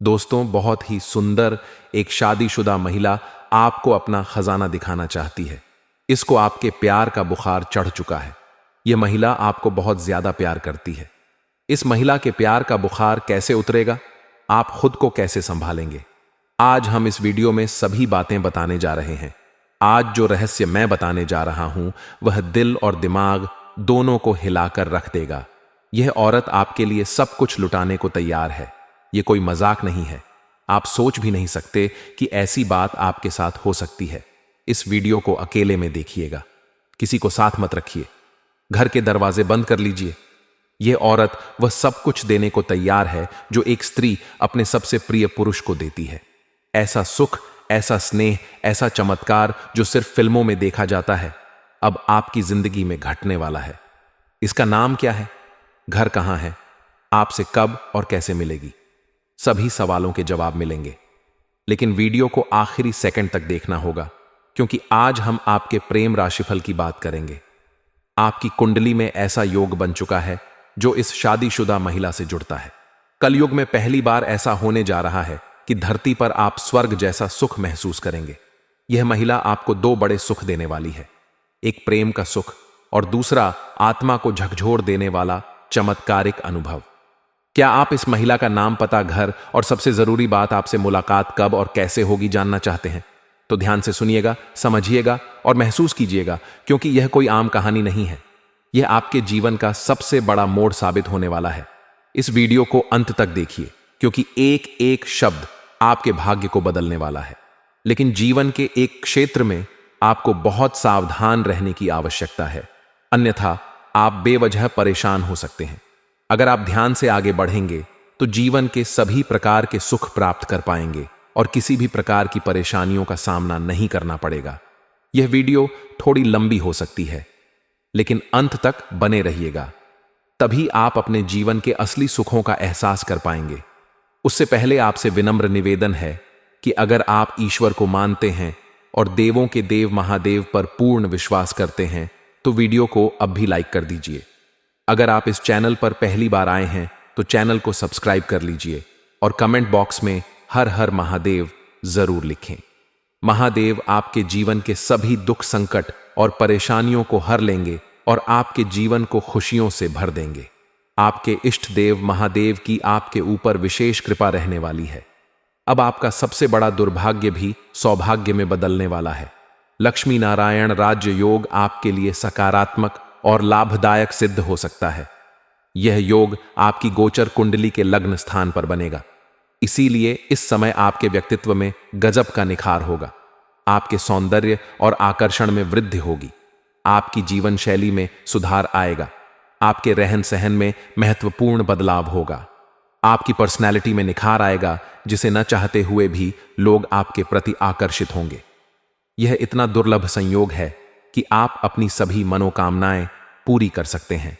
दोस्तों, बहुत ही सुंदर एक शादीशुदा महिला आपको अपना खजाना दिखाना चाहती है। इसको आपके प्यार का बुखार चढ़ चुका है। यह महिला आपको बहुत ज्यादा प्यार करती है। इस महिला के प्यार का बुखार कैसे उतरेगा? आप खुद को कैसे संभालेंगे? आज हम इस वीडियो में सभी बातें बताने जा रहे हैं। आज जो रहस्य मैं बताने जा रहा हूं वह दिल और दिमाग दोनों को हिलाकर रख देगा। यह औरत आपके लिए सब कुछ लुटाने को तैयार है। यह कोई मजाक नहीं है। आप सोच भी नहीं सकते कि ऐसी बात आपके साथ हो सकती है। इस वीडियो को अकेले में देखिएगा, किसी को साथ मत रखिए। घर के दरवाजे बंद कर लीजिए। यह औरत वह सब कुछ देने को तैयार है जो एक स्त्री अपने सबसे प्रिय पुरुष को देती है। ऐसा सुख, ऐसा स्नेह, ऐसा चमत्कार जो सिर्फ फिल्मों में देखा जाता है, अब आपकी जिंदगी में घटने वाला है। इसका नाम क्या है? घर कहां है? आपसे कब और कैसे मिलेगी? सभी सवालों के जवाब मिलेंगे। लेकिन वीडियो को आखिरी सेकंड तक देखना होगा, क्योंकि आज हम आपके प्रेम राशिफल की बात करेंगे। आपकी कुंडली में ऐसा योग बन चुका है जो इस शादीशुदा महिला से जुड़ता है। कलयुग में पहली बार ऐसा होने जा रहा है कि धरती पर आप स्वर्ग जैसा सुख महसूस करेंगे। यह महिला आपको दो बड़े सुख देने वाली है, एक प्रेम का सुख और दूसरा आत्मा को झकझोर देने वाला चमत्कारिक अनुभव। क्या आप इस महिला का नाम, पता, घर और सबसे जरूरी बात, आपसे मुलाकात कब और कैसे होगी जानना चाहते हैं? तो ध्यान से सुनिएगा, समझिएगा और महसूस कीजिएगा, क्योंकि यह कोई आम कहानी नहीं है। यह आपके जीवन का सबसे बड़ा मोड़ साबित होने वाला है। इस वीडियो को अंत तक देखिए, क्योंकि एक एक शब्द आपके भाग्य को बदलने वाला है। लेकिन जीवन के एक क्षेत्र में आपको बहुत सावधान रहने की आवश्यकता है, अन्यथा आप बेवजह परेशान हो सकते हैं। अगर आप ध्यान से आगे बढ़ेंगे तो जीवन के सभी प्रकार के सुख प्राप्त कर पाएंगे और किसी भी प्रकार की परेशानियों का सामना नहीं करना पड़ेगा। यह वीडियो थोड़ी लंबी हो सकती है, लेकिन अंत तक बने रहिएगा, तभी आप अपने जीवन के असली सुखों का एहसास कर पाएंगे। उससे पहले आपसे विनम्र निवेदन है कि अगर आप ईश्वर को मानते हैं और देवों के देव महादेव पर पूर्ण विश्वास करते हैं तो वीडियो को अब भी लाइक कर दीजिए। अगर आप इस चैनल पर पहली बार आए हैं तो चैनल को सब्सक्राइब कर लीजिए और कमेंट बॉक्स में हर हर महादेव जरूर लिखें। महादेव आपके जीवन के सभी दुख, संकट और परेशानियों को हर लेंगे और आपके जीवन को खुशियों से भर देंगे। आपके इष्ट देव महादेव की आपके ऊपर विशेष कृपा रहने वाली है। अब आपका सबसे बड़ा दुर्भाग्य भी सौभाग्य में बदलने वाला है। लक्ष्मी नारायण राज्य योग आपके लिए सकारात्मक और लाभदायक सिद्ध हो सकता है। यह योग आपकी गोचर कुंडली के लग्न स्थान पर बनेगा। इसीलिए इस समय आपके व्यक्तित्व में गजब का निखार होगा। आपके सौंदर्य और आकर्षण में वृद्धि होगी। आपकी जीवन शैली में सुधार आएगा। आपके रहन सहन में महत्वपूर्ण बदलाव होगा। आपकी पर्सनैलिटी में निखार आएगा, जिसे न चाहते हुए भी लोग आपके प्रति आकर्षित होंगे। यह इतना दुर्लभ संयोग है कि आप अपनी सभी मनोकामनाएं पूरी कर सकते हैं।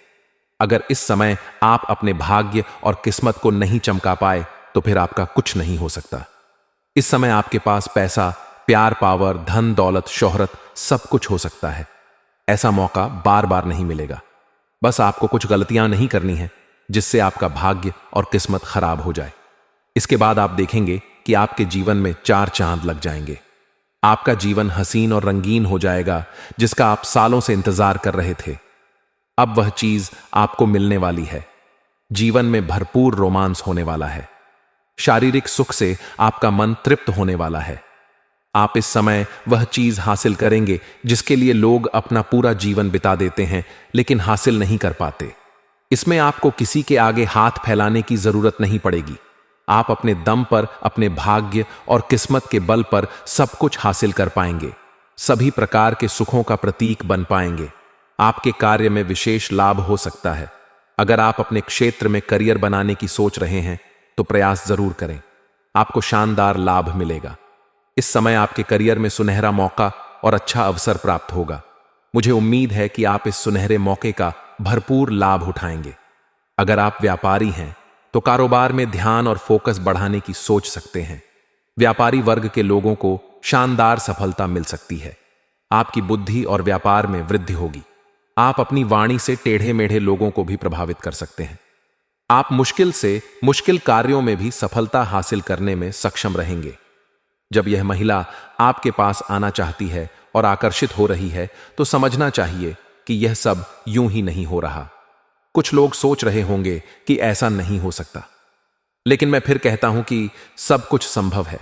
अगर इस समय आप अपने भाग्य और किस्मत को नहीं चमका पाए तो फिर आपका कुछ नहीं हो सकता। इस समय आपके पास पैसा, प्यार, पावर, धन, दौलत, शोहरत सब कुछ हो सकता है। ऐसा मौका बार बार नहीं मिलेगा। बस आपको कुछ गलतियां नहीं करनी है जिससे आपका भाग्य और किस्मत खराब हो जाए। इसके बाद आप देखेंगे कि आपके जीवन में चार चांद लग जाएंगे। आपका जीवन हसीन और रंगीन हो जाएगा, जिसका आप सालों से इंतजार कर रहे थे। अब वह चीज आपको मिलने वाली है। जीवन में भरपूर रोमांस होने वाला है। शारीरिक सुख से आपका मन तृप्त होने वाला है। आप इस समय वह चीज हासिल करेंगे जिसके लिए लोग अपना पूरा जीवन बिता देते हैं, लेकिन हासिल नहीं कर पाते। इसमें आपको किसी के आगे हाथ फैलाने की जरूरत नहीं पड़ेगी। आप अपने दम पर, अपने भाग्य और किस्मत के बल पर सब कुछ हासिल कर पाएंगे। सभी प्रकार के सुखों का प्रतीक बन पाएंगे। आपके कार्य में विशेष लाभ हो सकता है। अगर आप अपने क्षेत्र में करियर बनाने की सोच रहे हैं तो प्रयास जरूर करें। आपको शानदार लाभ मिलेगा। इस समय आपके करियर में सुनहरा मौका और अच्छा अवसर प्राप्त होगा। मुझे उम्मीद है कि आप इस सुनहरे मौके का भरपूर लाभ उठाएंगे। अगर आप व्यापारी हैं तो कारोबार में ध्यान और फोकस बढ़ाने की सोच सकते हैं। व्यापारी वर्ग के लोगों को शानदार सफलता मिल सकती है। आपकी बुद्धि और व्यापार में वृद्धि होगी। आप अपनी वाणी से टेढ़े मेढ़े लोगों को भी प्रभावित कर सकते हैं। आप मुश्किल से मुश्किल कार्यों में भी सफलता हासिल करने में सक्षम रहेंगे। जब यह महिला आपके पास आना चाहती है और आकर्षित हो रही है तो समझना चाहिए कि यह सब यूं ही नहीं हो रहा। कुछ लोग सोच रहे होंगे कि ऐसा नहीं हो सकता, लेकिन मैं फिर कहता हूं कि सब कुछ संभव है।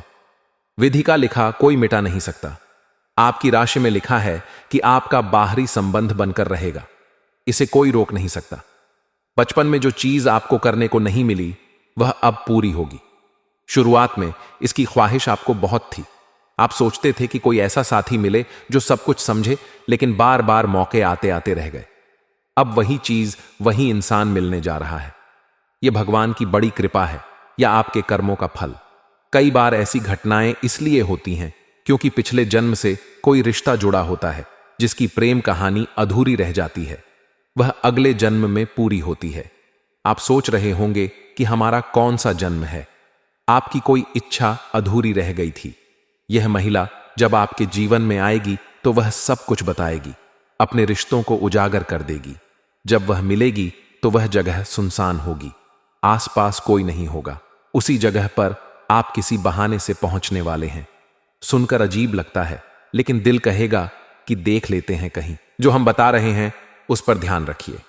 विधि का लिखा कोई मिटा नहीं सकता। आपकी राशि में लिखा है कि आपका बाहरी संबंध बनकर रहेगा, इसे कोई रोक नहीं सकता। बचपन में जो चीज आपको करने को नहीं मिली वह अब पूरी होगी। शुरुआत में इसकी ख्वाहिश आपको बहुत थी। आप सोचते थे कि कोई ऐसा साथी मिले जो सब कुछ समझे, लेकिन बार बार मौके आते आते रह गए। अब वही चीज, वही इंसान मिलने जा रहा है। यह भगवान की बड़ी कृपा है या आपके कर्मों का फल। कई बार ऐसी घटनाएं इसलिए होती हैं क्योंकि पिछले जन्म से कोई रिश्ता जुड़ा होता है जिसकी प्रेम कहानी अधूरी रह जाती है, वह अगले जन्म में पूरी होती है। आप सोच रहे होंगे कि हमारा कौन सा जन्म है। आपकी कोई इच्छा अधूरी रह गई थी। यह महिला जब आपके जीवन में आएगी तो वह सब कुछ बताएगी, अपने रिश्तों को उजागर कर देगी। जब वह मिलेगी तो वह जगह सुनसान होगी, आसपास कोई नहीं होगा। उसी जगह पर आप किसी बहाने से पहुंचने वाले हैं। सुनकर अजीब लगता है, लेकिन दिल कहेगा कि देख लेते हैं कहीं। जो हम बता रहे हैं उस पर ध्यान रखिए।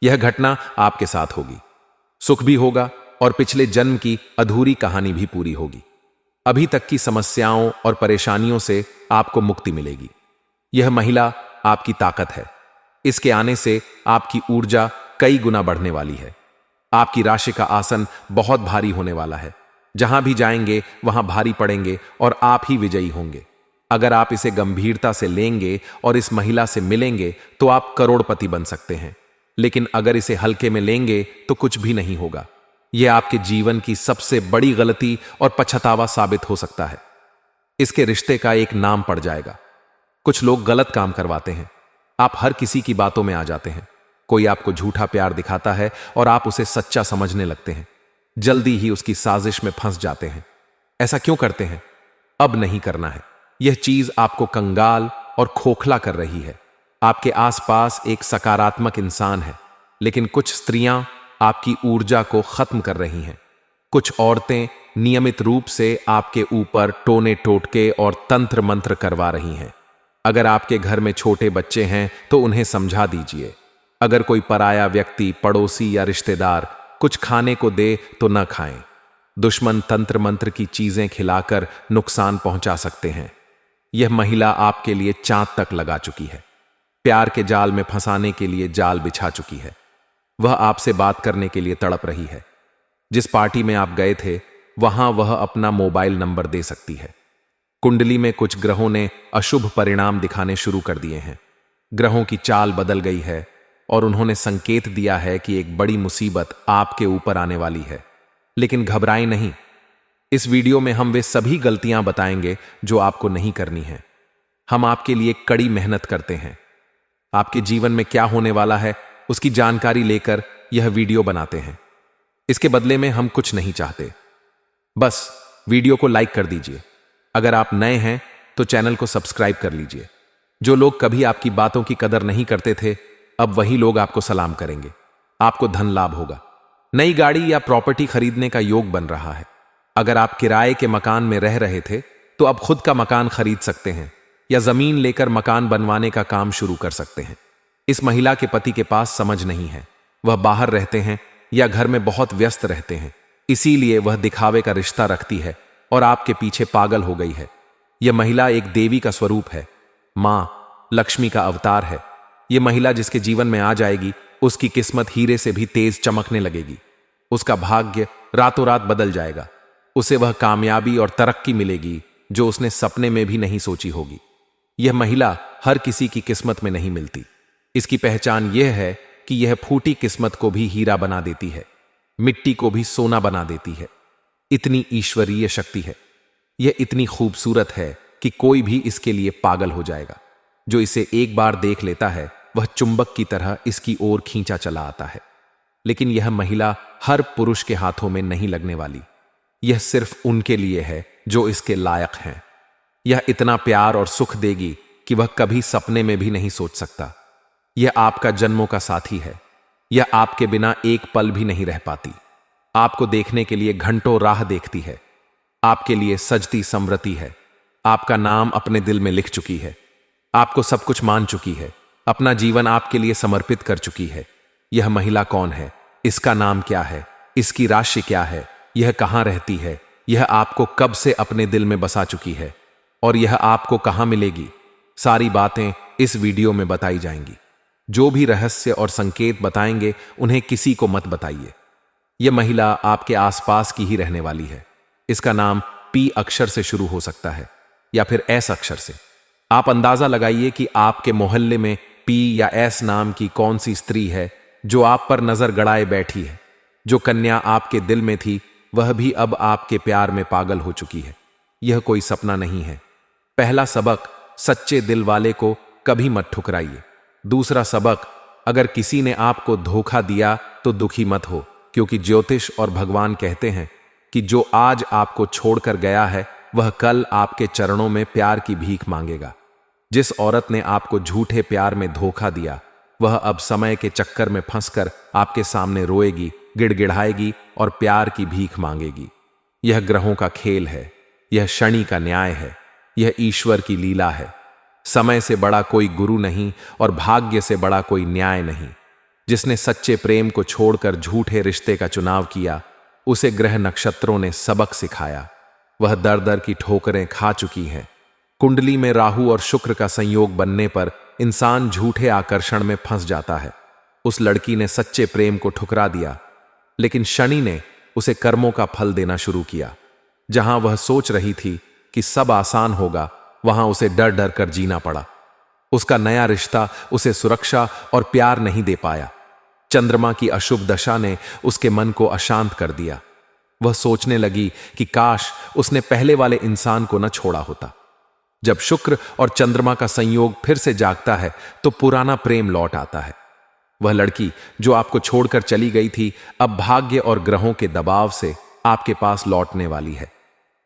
यह घटना आपके साथ होगी। सुख भी होगा और पिछले जन्म की अधूरी कहानी भी पूरी होगी। अभी तक की समस्याओं और परेशानियों से आपको मुक्ति मिलेगी। यह महिला आपकी ताकत है। इसके आने से आपकी ऊर्जा कई गुना बढ़ने वाली है। आपकी राशि का आसन बहुत भारी होने वाला है। जहां भी जाएंगे वहां भारी पड़ेंगे और आप ही विजयी होंगे। अगर आप इसे गंभीरता से लेंगे और इस महिला से मिलेंगे तो आप करोड़पति बन सकते हैं, लेकिन अगर इसे हल्के में लेंगे तो कुछ भी नहीं होगा। यह आपके जीवन की सबसे बड़ी गलती और पछतावा साबित हो सकता है। इसके रिश्ते का एक नाम पड़ जाएगा। कुछ लोग गलत काम करवाते हैं। आप हर किसी की बातों में आ जाते हैं। कोई आपको झूठा प्यार दिखाता है और आप उसे सच्चा समझने लगते हैं। जल्दी ही उसकी साजिश में फंस जाते हैं। ऐसा क्यों करते हैं? अब नहीं करना है। यह चीज आपको कंगाल और खोखला कर रही है। आपके आसपास एक सकारात्मक इंसान है, लेकिन कुछ स्त्रियां आपकी ऊर्जा को खत्म कर रही हैं। कुछ औरतें नियमित रूप से आपके ऊपर टोने टोटके और तंत्र मंत्र करवा रही हैं। अगर आपके घर में छोटे बच्चे हैं तो उन्हें समझा दीजिए। अगर कोई पराया व्यक्ति, पड़ोसी या रिश्तेदार कुछ खाने को दे तो न खाएं। दुश्मन तंत्र मंत्र की चीजें खिलाकर नुकसान पहुंचा सकते हैं। यह महिला आपके लिए चांद तक लगा चुकी है। प्यार के जाल में फंसाने के लिए जाल बिछा चुकी है। वह आपसे बात करने के लिए तड़प रही है। जिस पार्टी में आप गए थे वहां वह अपना मोबाइल नंबर दे सकती है। कुंडली में कुछ ग्रहों ने अशुभ परिणाम दिखाने शुरू कर दिए हैं। ग्रहों की चाल बदल गई है और उन्होंने संकेत दिया है कि एक बड़ी मुसीबत आपके ऊपर आने वाली है। लेकिन घबराएं नहीं। इस वीडियो में हम वे सभी गलतियां बताएंगे जो आपको नहीं करनी है। हम आपके लिए कड़ी मेहनत करते हैं। आपके जीवन में क्या होने वाला है उसकी जानकारी लेकर यह वीडियो बनाते हैं। इसके बदले में हम कुछ नहीं चाहते। बस वीडियो को लाइक कर दीजिए। अगर आप नए हैं तो चैनल को सब्सक्राइब कर लीजिए। जो लोग कभी आपकी बातों की कदर नहीं करते थे, अब वही लोग आपको सलाम करेंगे। आपको धन लाभ होगा। नई गाड़ी या प्रॉपर्टी खरीदने का योग बन रहा है। अगर आप किराए के मकान में रह रहे थे तो अब खुद का मकान खरीद सकते हैं या जमीन लेकर मकान बनवाने का काम शुरू कर सकते हैं। इस महिला के पति के पास समझ नहीं है। वह बाहर रहते हैं या घर में बहुत व्यस्त रहते हैं, इसीलिए वह दिखावे का रिश्ता रखती है और आपके पीछे पागल हो गई है। यह महिला एक देवी का स्वरूप है। मां लक्ष्मी का अवतार है। यह महिला जिसके जीवन में आ जाएगी उसकी किस्मत हीरे से भी तेज चमकने लगेगी। उसका भाग्य रातों रात बदल जाएगा। उसे वह कामयाबी और तरक्की मिलेगी जो उसने सपने में भी नहीं सोची होगी। यह महिला हर किसी की किस्मत में नहीं मिलती। इसकी पहचान यह है कि यह फूटी किस्मत को भी हीरा बना देती है, मिट्टी को भी सोना बना देती है। इतनी ईश्वरीय शक्ति है। यह इतनी खूबसूरत है कि कोई भी इसके लिए पागल हो जाएगा। जो इसे एक बार देख लेता है वह चुंबक की तरह इसकी ओर खींचा चला आता है। लेकिन यह महिला हर पुरुष के हाथों में नहीं लगने वाली। यह सिर्फ उनके लिए है जो इसके लायक हैं। यह इतना प्यार और सुख देगी कि वह कभी सपने में भी नहीं सोच सकता। यह आपका जन्मों का साथी है। यह आपके बिना एक पल भी नहीं रह पाती। आपको देखने के लिए घंटों राह देखती है। आपके लिए सजती संवरती है। आपका नाम अपने दिल में लिख चुकी है। आपको सब कुछ मान चुकी है। अपना जीवन आपके लिए समर्पित कर चुकी है। यह महिला कौन है? इसका नाम क्या है? इसकी राशि क्या है? यह कहाँ रहती है? यह आपको कब से अपने दिल में बसा चुकी है और यह आपको कहाँ मिलेगी? सारी बातें इस वीडियो में बताई जाएंगी। जो भी रहस्य और संकेत बताएंगे उन्हें किसी को मत बताइए। यह महिला आपके आसपास की ही रहने वाली है। इसका नाम पी अक्षर से शुरू हो सकता है या फिर एस अक्षर से। आप अंदाजा लगाइए कि आपके मोहल्ले में पी या एस नाम की कौन सी स्त्री है जो आप पर नजर गड़ाए बैठी है। जो कन्या आपके दिल में थी वह भी अब आपके प्यार में पागल हो चुकी है। यह कोई सपना नहीं है। पहला सबक, सच्चे दिल वाले को कभी मत ठुकराइए। दूसरा सबक, अगर किसी ने आपको धोखा दिया तो दुखी मत हो, क्योंकि ज्योतिष और भगवान कहते हैं कि जो आज आपको छोड़कर गया है वह कल आपके चरणों में प्यार की भीख मांगेगा। जिस औरत ने आपको झूठे प्यार में धोखा दिया वह अब समय के चक्कर में फंसकर आपके सामने रोएगी, गिड़गिड़ाएगी और प्यार की भीख मांगेगी। यह ग्रहों का खेल है। यह शनि का न्याय है। यह ईश्वर की लीला है। समय से बड़ा कोई गुरु नहीं और भाग्य से बड़ा कोई न्याय नहीं। जिसने सच्चे प्रेम को छोड़कर झूठे रिश्ते का चुनाव किया उसे ग्रह नक्षत्रों ने सबक सिखाया। वह दर दर की ठोकरें खा चुकी हैं। कुंडली में राहु और शुक्र का संयोग बनने पर इंसान झूठे आकर्षण में फंस जाता है। उस लड़की ने सच्चे प्रेम को ठुकरा दिया, लेकिन शनि ने उसे कर्मों का फल देना शुरू किया। जहां वह सोच रही थी कि सब आसान होगा, वहां उसे डर डर कर जीना पड़ा। उसका नया रिश्ता उसे सुरक्षा और प्यार नहीं दे पाया। चंद्रमा की अशुभ दशा ने उसके मन को अशांत कर दिया। वह सोचने लगी कि काश उसने पहले वाले इंसान को न छोड़ा होता। जब शुक्र और चंद्रमा का संयोग फिर से जागता है तो पुराना प्रेम लौट आता है। वह लड़की जो आपको छोड़कर चली गई थी अब भाग्य और ग्रहों के दबाव से आपके पास लौटने वाली है।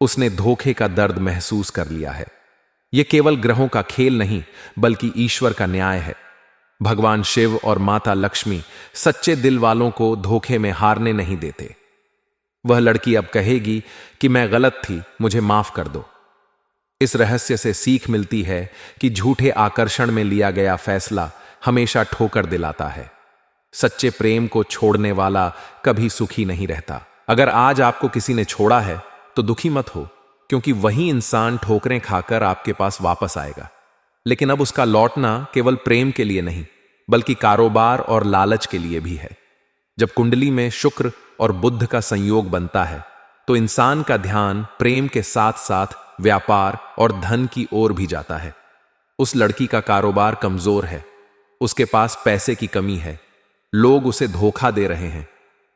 उसने धोखे का दर्द महसूस कर लिया है। यह केवल ग्रहों का खेल नहीं बल्कि ईश्वर का न्याय है। भगवान शिव और माता लक्ष्मी सच्चे दिल वालों को धोखे में हारने नहीं देते। वह लड़की अब कहेगी कि मैं गलत थी, मुझे माफ कर दो। इस रहस्य से सीख मिलती है कि झूठे आकर्षण में लिया गया फैसला हमेशा ठोकर दिलाता है। सच्चे प्रेम को छोड़ने वाला कभी सुखी नहीं रहता। अगर आज आपको किसी ने छोड़ा है तो दुखी मत हो, क्योंकि वही इंसान ठोकरें खाकर आपके पास वापस आएगा। लेकिन अब उसका लौटना केवल प्रेम के लिए नहीं बल्कि कारोबार और लालच के लिए भी है। जब कुंडली में शुक्र और बुध का संयोग बनता है तो इंसान का ध्यान प्रेम के साथ साथ व्यापार और धन की ओर भी जाता है। उस लड़की का कारोबार कमजोर है। उसके पास पैसे की कमी है। लोग उसे धोखा दे रहे हैं।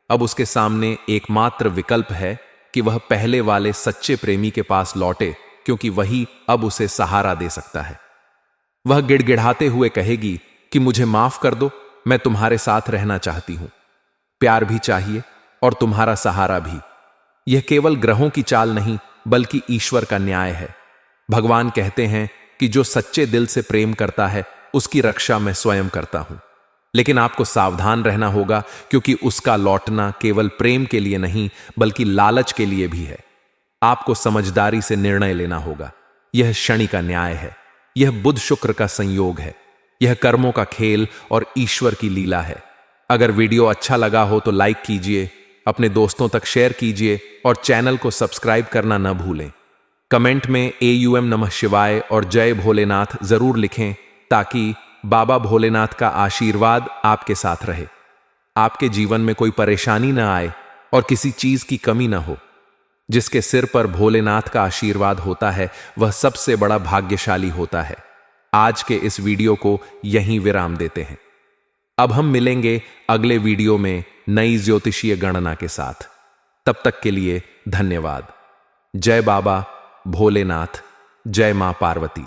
अब उसके सामने एकमात्र विकल्प है कि वह पहले वाले सच्चे प्रेमी के पास लौटे, क्योंकि वही अब उसे सहारा दे सकता है। वह गिड़गिड़ाते हुए कहेगी कि मुझे माफ कर दो, मैं तुम्हारे साथ रहना चाहती हूं। प्यार भी चाहिए और तुम्हारा सहारा भी। यह केवल ग्रहों की चाल नहीं बल्कि ईश्वर का न्याय है। भगवान कहते हैं कि जो सच्चे दिल से प्रेम करता है उसकी रक्षा मैं स्वयं करता हूं। लेकिन आपको सावधान रहना होगा, क्योंकि उसका लौटना केवल प्रेम के लिए नहीं बल्कि लालच के लिए भी है। आपको समझदारी से निर्णय लेना होगा। यह शनि का न्याय है। यह बुध शुक्र का संयोग है। यह कर्मों का खेल और ईश्वर की लीला है। अगर वीडियो अच्छा लगा हो तो लाइक कीजिए, अपने दोस्तों तक शेयर कीजिए और चैनल को सब्सक्राइब करना न भूलें। कमेंट में AUM नमः शिवाय और जय भोलेनाथ जरूर लिखें, ताकि बाबा भोलेनाथ का आशीर्वाद आपके साथ रहे। आपके जीवन में कोई परेशानी न आए और किसी चीज की कमी न हो। जिसके सिर पर भोलेनाथ का आशीर्वाद होता है वह सबसे बड़ा भाग्यशाली होता है। आज के इस वीडियो को यहीं विराम देते हैं। अब हम मिलेंगे अगले वीडियो में नई ज्योतिषीय गणना के साथ। तब तक के लिए धन्यवाद। जय बाबा भोलेनाथ, जय मां पार्वती।